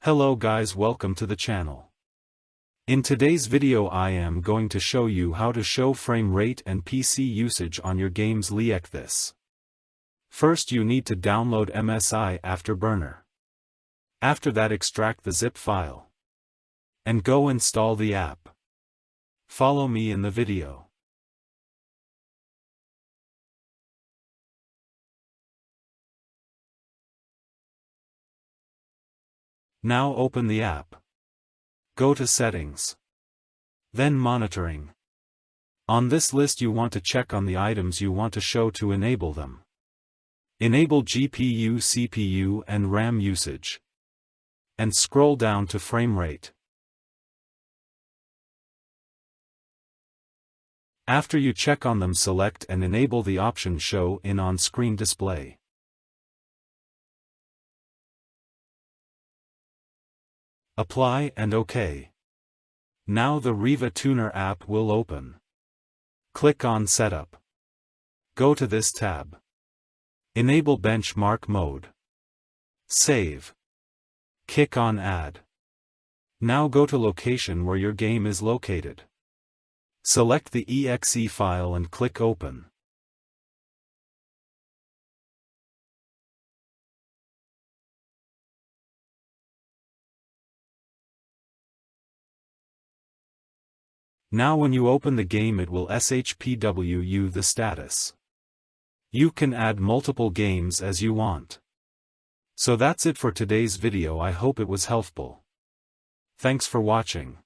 Hello guys, welcome to the channel. In today's video I am going to show you how to show frame rate and PC usage on your games like this. First you need to download MSI Afterburner. After that extract the zip file. And go install the app. Follow me in the video. Now open the app. Go to Settings. Then Monitoring. On this list you want to check on the items you want to show to enable them. Enable GPU, CPU and RAM usage. And scroll down to frame rate. After you check on them, select and enable the option Show in on-screen display. Apply and OK. Now the Riva Tuner app will open. Click on Setup. Go to this tab. Enable BenchMark mode. Save. Click on Add. Now go to location where your game is located. Select the exe file and click Open. Now when you open the game it will shpw you the status. You can add multiple games as you want. So that's it for today's video. I hope it was helpful. Thanks for watching.